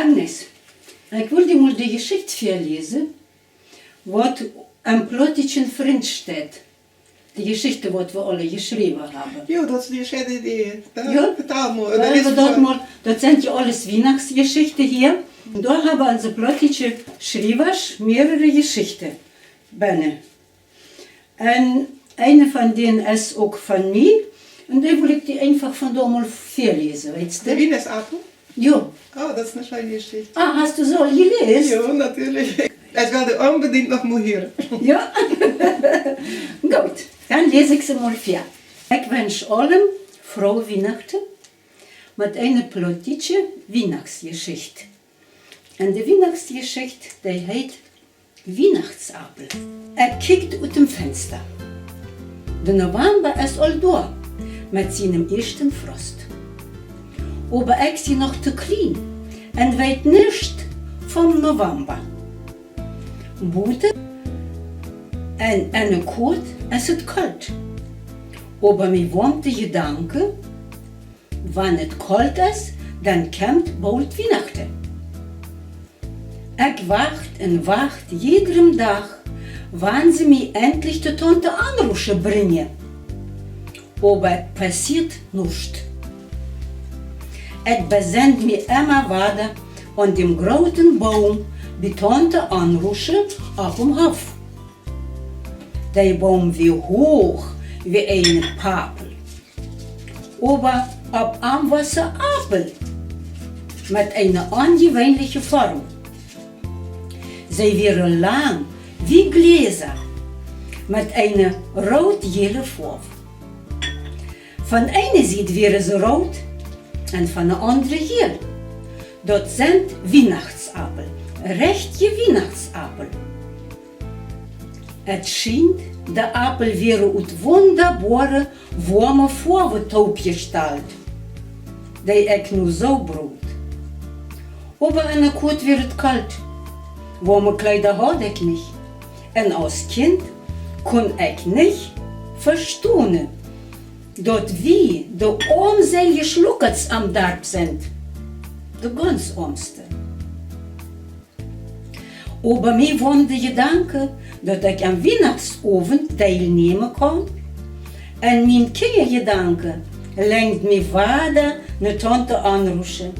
Agnes, ich wollte mal die Geschichte vorlesen, was am Plotischen Frind steht. Die Geschichte, die wir alle geschrieben haben. Ja, dat is die schöne Idee. Ja. Vertel mal. Da hebben we dat mal, das sind ja alles Weihnachtsgeschichten hier. Und da haben unsere Plottische Schreibers mehrere Geschichten. Benne. Und eine von denen ist auch von mir. Und die will ich die einfach von da mal vorlesen, weißt Der du? Wienersapfel? Ja. Oh, das ist eine schöne Geschichte. Ah, hast du so gelesen? Ja, natürlich. Ich werde unbedingt noch mal hören. Ja? Gut, dann lese ich sie mal vor. Ich wünsche allen frohe Weihnachten mit einer plotischen Weihnachtsgeschichte. Und die Weihnachtsgeschichte, die heißt Weihnachtsapfel. Kijkt aus dem Fenster. Der November ist all da, mit seinem ersten Frost. Aber ich sie noch zu klein und weiß nicht vom November. Bude en een koord is het kalt. Aber mir wurmt der Gedanke, wenn es kalt ist, dann kommt bald Weihnachten. Ich wacht und wacht jeden Tag, wann sie mir endlich die Tante Anrufe bringen. Aber es passiert nichts. Ich besend mich immer weiter an dem großen Baum, die Tante Anrufe auf dem Hof. Der Baum wie hoch wie eine Papel. Aber ab am war es ein Apfel mit einer ungewöhnlichen Form. Sie wären lang wie Gläser mit einer rot-gelben Farbe. Von einer Seite wäre sie rot und von der anderen gel. Dort sind Weihnachtsapfel. Richtige Weihnachtsapfel. Es scheint, der Apfel wäre aus wunderbaren, warmen Farbe gestaltet, die ich nur so braucht. Aber in der Kurt wird es kalt. Warme Kleider hatte ich nicht. Und als Kind kon ich nicht verstehen, dort wie die armselige Schluckers am Darb sind. Die ganz armste. Aber mir war der Gedanke, dass ich am Weihnachtsabend teilnehmen kann. Und mein Gedanke lenkt mich weiter eine Tante Anrufe,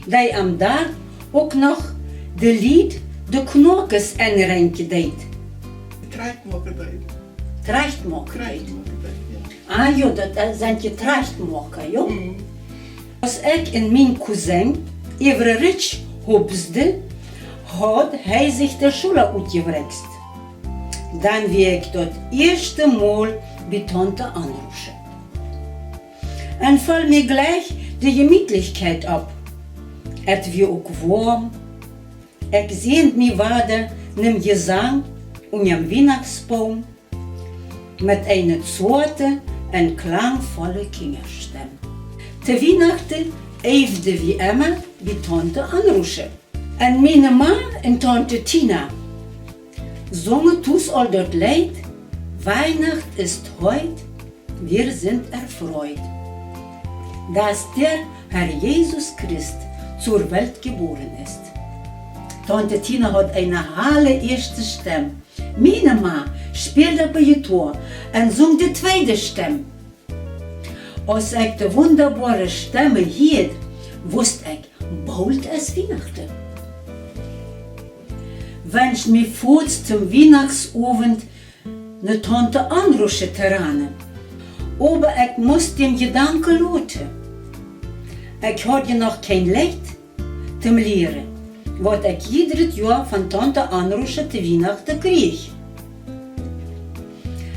die am Tag auch noch das Lied «De Knokes» einrenken deed. Treitmokken. Trechtmokken. Ja. Ah ja, dat zijn je trechtmokken, ja. Als ik en mijn cousin Everich hopsde, had hij zich de Schule uitgewrext. Dan wie ik dat eerste Mal bij Tante anrufen. En val mir gleich die Gemütlichkeit ab. Het wie ook warm. Ik sehnt mich weiter nem Gesang und am Weihnachtsbaum mit einer zarten und klangvollen Kinderstimme. Zu Weihnachten eifde wie immer die Tante Anrufe. Und meine Ma und Tante Tina sangen tus all dort Lied, Weihnacht ist heut, wir sind erfreut, dass der Herr Jesus Christ zur Welt geboren ist. Tante Tina hat eine helle erste Stimme. Meine Ma spielt aber Gitarre und sang die zweite Stimme. Als ich die wunderbare Stimme hielt, wusste ich, bald ist Weihnachten. Wenn ich mich vor zum Weihnachtsabend eine Tante anrufen terane, aber ich muss den Gedanken lassen. Ich hatte noch kein Licht zum Lehren, was ich jedes Jahr von Tante Anrufe zu Weihnachten kriege.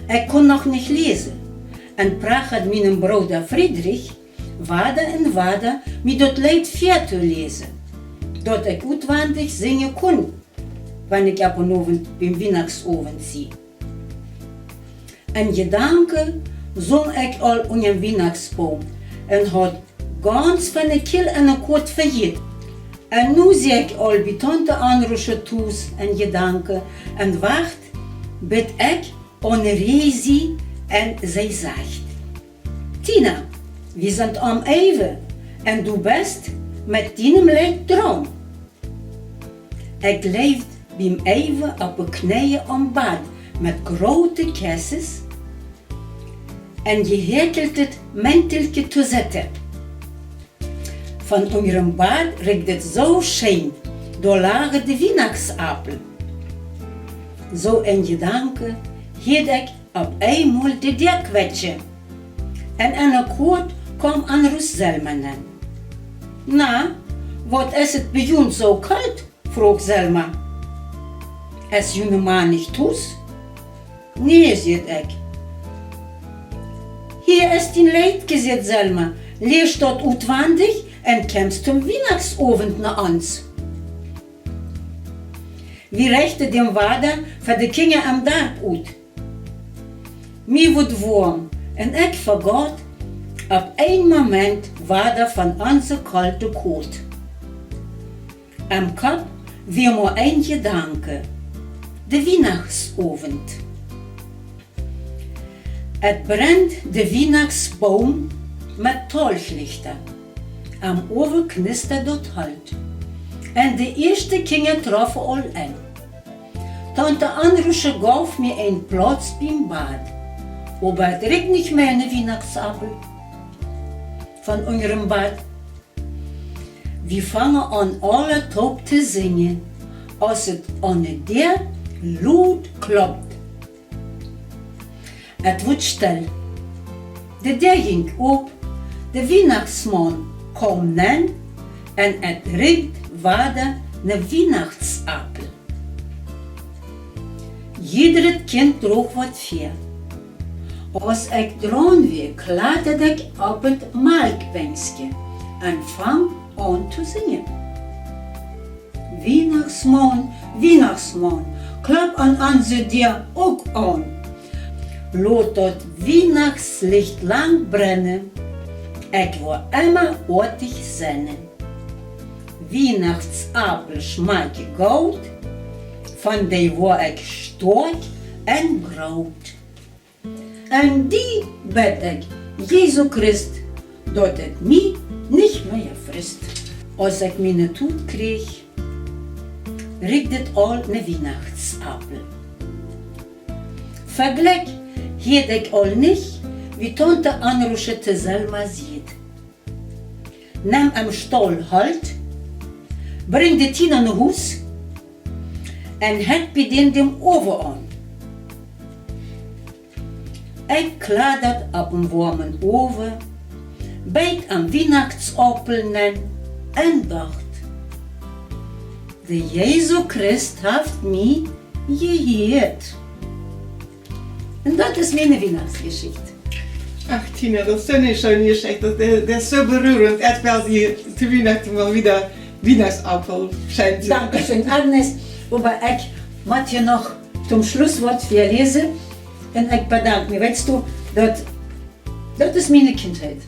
Ich konnte noch nicht lesen und brachte meinem Bruder Friedrich weiter und weiter mit das Lied vorzulesen, dass ich auswendig singen konnte, wenn ich ab und Abend beim Weihnachtsabend sehe. Ein Gedanke sang ich all unter dem Weihnachtsbaum und hat ganz von der Kiel an der Kurt verjährt. Und nun sehe ich all bei Tante Anrufe tus ein Gedanke und wacht, bis ich ohne Resi und sie sagt: Tina, wir sind am Ewe und du bist mit deinem Lied dran. Ik leefde bij hem even op de knieën om bad met grote kussens en je hekelt het manteltje te zetten. Van onder bad riekt het zo scheen, daar lagen de Weihnachtsappel. Zo in gedanken hield ik op eenmaal de deur kwetje. En aan een koord kwam Anrus Selma aan. Na, wat is het bij jou zo koud? Vroeg Selma. Is jullie man niet thuis? Nee, zei ik. Hier is die leidje, zei Selma. Lees dort uitwendig en komst zum Weihnachtsabend naar ons. We richten den wader voor de kinderen am dorp uit. Mir wordt warm en ik vergat op een moment wader van onze kalte koot. Am kop weer maar een gedanke, de Weihnachtsabend. Het brandt de Weihnachtsbaum met tollichten. Am oven knistert het hout. En de eerste kinderen troffen al in. Tante Anrusche gaf mir een plaats beim Bad. Aber het riecht nicht mehr eine Weihnachtsappel von unserem Bad. Wir fangen an alle taub zu singen, als het an der laut kloppt. Het wordt stil. De deur ging op, de Weihnachtsmann kwam nen en het riecht wader een Weihnachtsappel. Jeder kind droeg wat vier. Als ik dran weer, klauterde ik op het melkbenkje en vang aan te zingen. Weihnachtsmann, Weihnachtsmann, klap aan onze deur ook aan. Laat dat Weihnachtslicht lang brennen, ik wil immer ortig zinnen. Weihnachtsappel schmeckt goud, van die word ik stark en groot. En die bid ik, Jezus Christ, dat het mij niet meer frist. Als ik mijn toet kreeg, riekt het al een Weihnachtsappel. Vergelijk hield ik al niet, wie Tante Anrusche te Selma ziet. Neem am stal halt, breng de Tina naar huis en het bedient dem oven aan. Ik kladdert op een warme oven, bijt aan Weihnachtsappel en dacht, de Jezus Christ heeft mij geheerd. En dat is mijn Weihnachtsgeschichte. Ach Tina, das ist so eine schöne Geschichte. Der ist so berührend. Erst weil sie zu Weihnachten mal wieder Weihnachtsapfel schenkt. Dankeschön, Agnes. Aber ich möchte noch zum Schlusswort verlesen. En ik bedank me. Weißt du, dat is mijn kindheid.